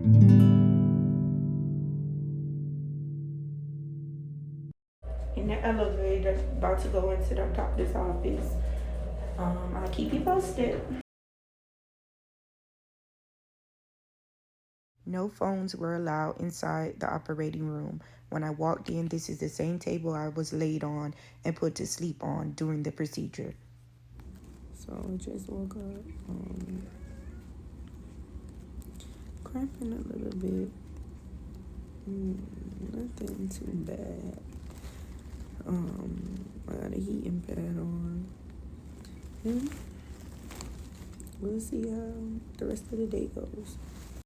In the elevator, about to go into the doctor's office. I'll keep you posted. No phones were allowed inside the operating room. When I walked in, this is the same table I was laid on and put to sleep on during the procedure. So I just woke up, cramping a little bit. Nothing too bad. I got a heating pad on. And we'll see how the rest of the day goes.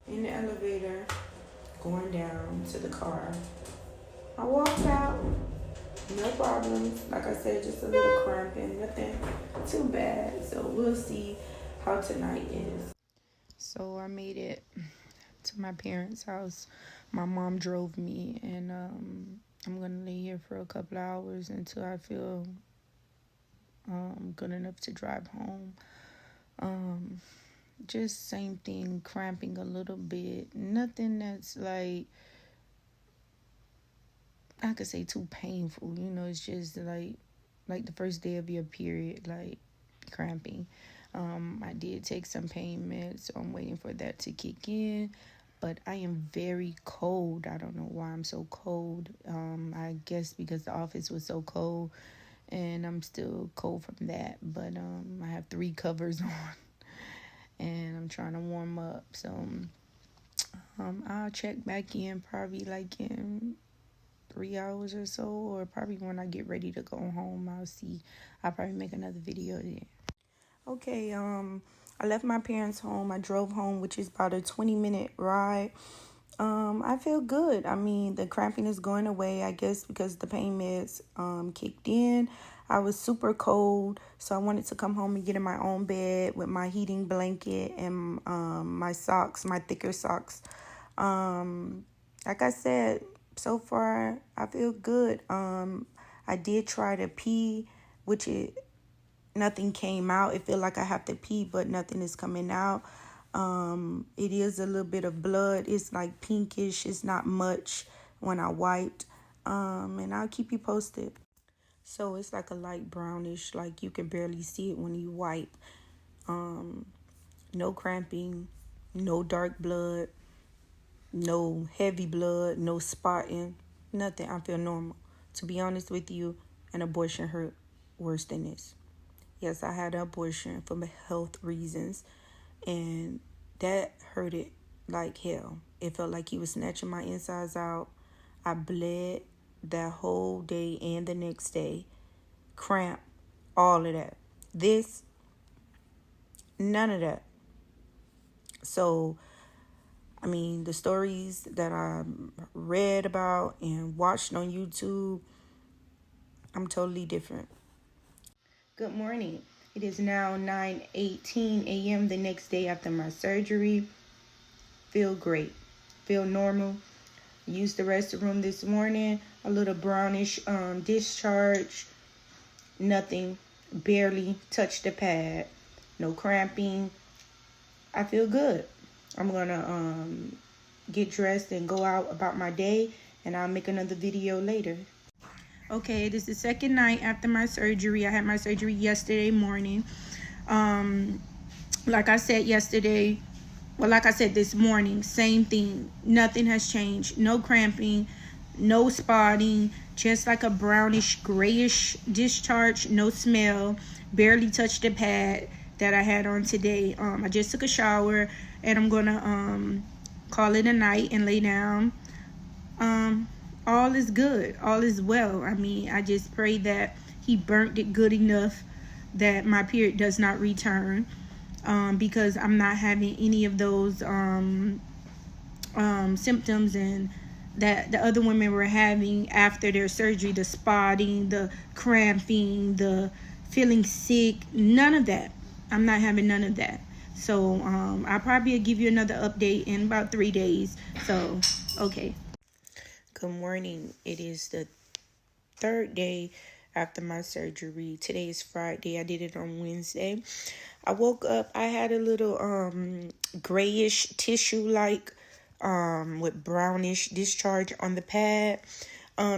In the elevator, going down to the car. I walked out, no problems. Like I said, just a little cramping, nothing too bad. So we'll see how tonight is. So I made it to my parents' house. My mom drove me, and I'm gonna lay here for a couple of hours until I feel good enough to drive home. Just same thing, cramping a little bit. Nothing that's like, I could say too painful. It's just like the first day of your period, like cramping. I did take some pain meds, so I'm waiting for that to kick in. But I am very cold. I don't know why I'm so cold. I guess because the office was so cold, and I'm still cold from that. But I have 3 covers on, and I'm trying to warm up. So I'll check back in probably like in 3 hours or so, or probably when I get ready to go home. I'll probably make another video then. Okay, I left my parents' home. I drove home, which is about a 20-minute ride. I feel good. I mean, the cramping is going away, I guess, because the pain meds kicked in. I was super cold, so I wanted to come home and get in my own bed with my heating blanket and my socks, my thicker socks. Like I said, so far I feel good. I did try to pee, nothing came out. It feel like I have to pee, but nothing is coming out. It is a little bit of blood. It's like pinkish. It's not much when I wiped. And I'll keep you posted. So it's like a light brownish, like you can barely see it when you wipe. No cramping, no dark blood, no heavy blood, no spotting, nothing. I feel normal. To be honest with you, an abortion hurt worse than this. Yes, I had an abortion for health reasons, and that hurted like hell. It felt like he was snatching my insides out. I bled that whole day and the next day. Cramp, all of that. This, none of that. So, I mean, the stories that I read about and watched on YouTube, I'm totally different. Good morning. It is now 9:18 a.m. the next day after my surgery. Feel great. Feel normal. Used the restroom this morning. A little brownish discharge. Nothing. Barely touched the pad. No cramping. I feel good. I'm going to get dressed and go out about my day, and I'll make another video later. Okay, this is the second night after my surgery. I had my surgery yesterday morning. Like I said this morning, same thing. Nothing has changed. No cramping, no spotting, just like a brownish, grayish discharge. No smell. Barely touched the pad that I had on today. I just took a shower, and I'm gonna call it a night and lay down. All is good. All is well. I mean, I just pray that he burnt it good enough that my period does not return, because I'm not having any of those symptoms and that the other women were having after their surgery, the spotting, the cramping, the feeling sick, none of that. I'm not having none of that. So I'll probably give you another update in about 3 days. So, okay. Good morning. It is the 3rd day after my surgery. Today is Friday. I did it on Wednesday. I woke up. I had a little grayish tissue-like with brownish discharge on the pad.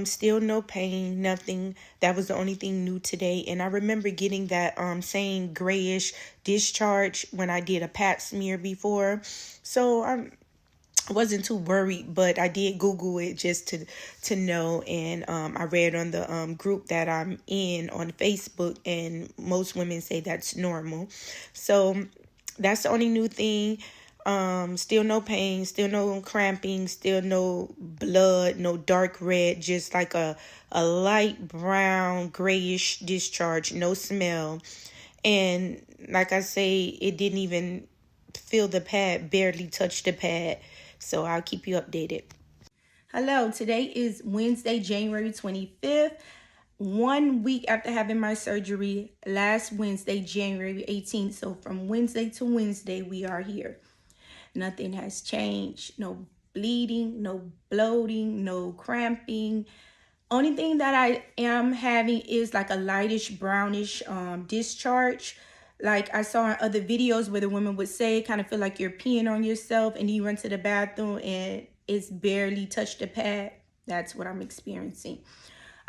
Still no pain, nothing. That was the only thing new today. And I remember getting that same grayish discharge when I did a pap smear before. So I wasn't too worried, but I did Google it just to know. And I read on the group that I'm in on Facebook, and most women say that's normal. So that's the only new thing. Still no pain, still no cramping, still no blood, no dark red, just like a light brown grayish discharge, no smell. And like I say, it didn't even feel the pad, barely touch the pad. So I'll keep you updated. Hello, today is Wednesday, January 25th. 1 week after having my surgery last Wednesday, January 18th. So from Wednesday to Wednesday, we are here. Nothing has changed. No bleeding, no bloating, no cramping. Only thing that I am having is like a lightish brownish discharge. Like I saw in other videos where the women would say, kind of feel like you're peeing on yourself and you run to the bathroom and it's barely touched the pad. That's what I'm experiencing.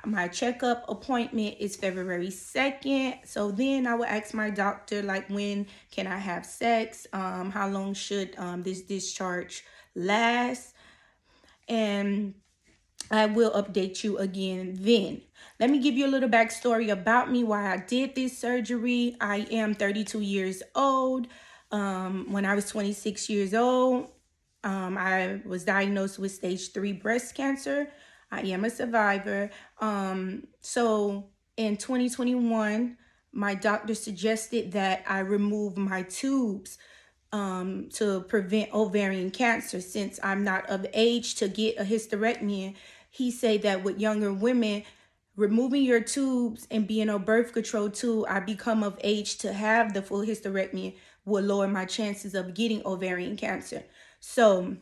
My checkup appointment is February 2nd. So then I will ask my doctor, like, when can I have sex? How long should this discharge last? And I will update you again then. Let me give you a little backstory about me, why I did this surgery. I am 32 years old. When I was 26 years old, I was diagnosed with stage 3 breast cancer. I am a survivor. So in 2021, my doctor suggested that I remove my tubes to prevent ovarian cancer, since I'm not of age to get a hysterectomy. He said that with younger women, removing your tubes and being on birth control till I become of age to have the full hysterectomy will lower my chances of getting ovarian cancer. So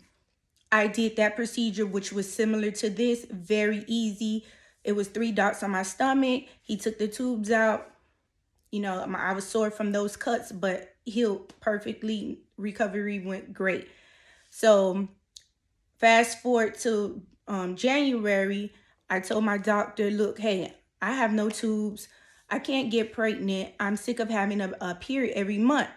I did that procedure, which was similar to this, very easy. It was 3 dots on my stomach. He took the tubes out. You know, I was sore from those cuts, but healed perfectly. Recovery went great. So fast forward to January, I told my doctor, look, hey, I have no tubes. I can't get pregnant. I'm sick of having a period every month.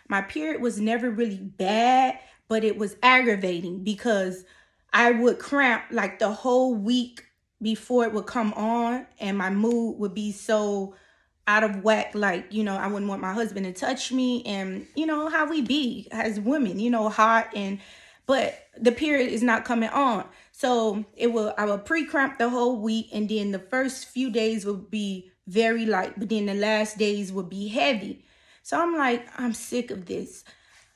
My period was never really bad, but it was aggravating because I would cramp like the whole week before it would come on, and my mood would be so out of whack. Like, you know, I wouldn't want my husband to touch me, and you know how we be as women, you know, hot, and but the period is not coming on. So I will pre-cramp the whole week, and then the first few days would be very light, but then the last days would be heavy. So I'm like, I'm sick of this.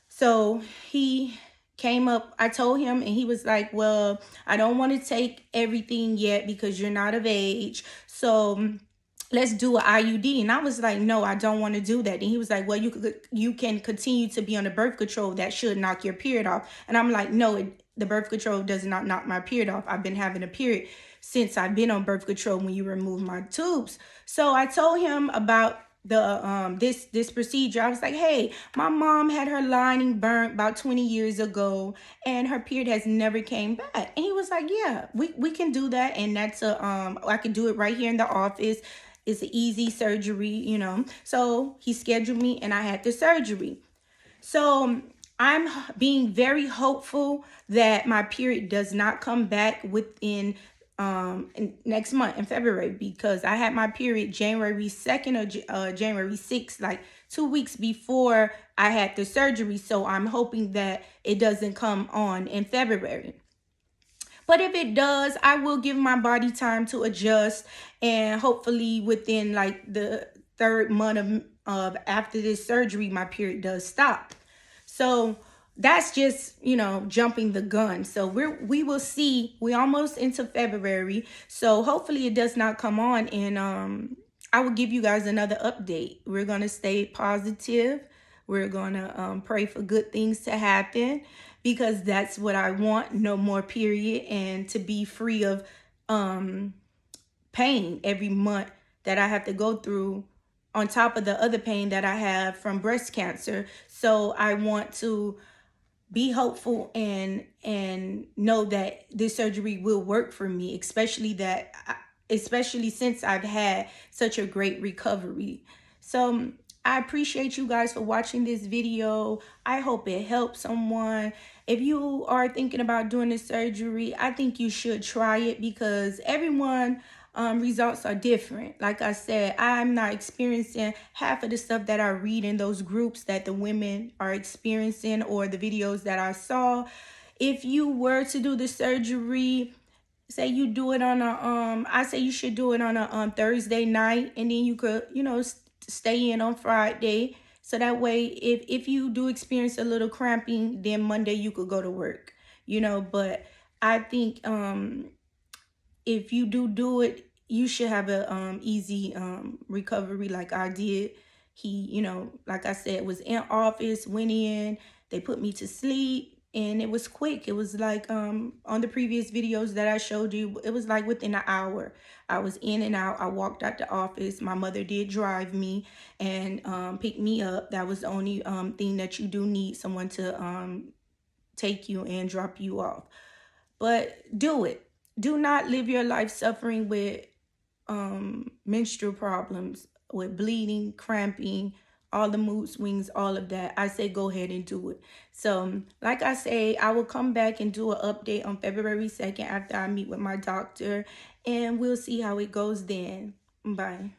So he came up, I told him, and he was like, well, I don't want to take everything yet because you're not of age. So let's do an IUD. And I was like, no, I don't want to do that. And he was like, well, you can continue to be on the birth control. That should knock your period off. And I'm like, no, the birth control does not knock my period off. I've been having a period since I've been on birth control when you remove my tubes. So I told him about the this procedure. I was like, hey, my mom had her lining burnt about 20 years ago and her period has never came back. And he was like, yeah, we can do that. And that's I can do it right here in the office. It's an easy surgery, you know. So he scheduled me and I had the surgery. So I'm being very hopeful that my period does not come back within next month in February, because I had my period January 2nd or January 6th, like 2 weeks before I had the surgery. So I'm hoping that it doesn't come on in February. But if it does, I will give my body time to adjust, and hopefully within like the 3rd month of after this surgery, my period does stop. So that's just, you know, jumping the gun. So we will see. We almost into February. So hopefully it does not come on, and I will give you guys another update. We're going to stay positive. We're going to pray for good things to happen, because that's what I want. No more period, and to be free of pain every month that I have to go through, on top of the other pain that I have from breast cancer. So I want to be hopeful and know that this surgery will work for me, especially since I've had such a great recovery. So I appreciate you guys for watching this video. I hope it helps someone. If you are thinking about doing the surgery, I think you should try it, because everyone results are different. Like I said, I'm not experiencing half of the stuff that I read in those groups that the women are experiencing, or the videos that I saw. If you were to do the surgery, say you do it on a I say you should do it on a Thursday night, and then you could, stay in on Friday, so that way if you do experience a little cramping, then Monday you could go to work, but I think if you do it, you should have a easy recovery like I did. He, like I said, was in office, went in, they put me to sleep, and it was quick. It was like on the previous videos that I showed you, it was like within an hour. I was in and out. I walked out the office. My mother did drive me and pick me up. That was the only thing that you do need, someone to take you and drop you off. But do it. Do not live your life suffering with menstrual problems, with bleeding, cramping, all the mood swings, all of that. I say go ahead and do it. So, like I say, I will come back and do an update on February 2nd after I meet with my doctor, and we'll see how it goes then. Bye.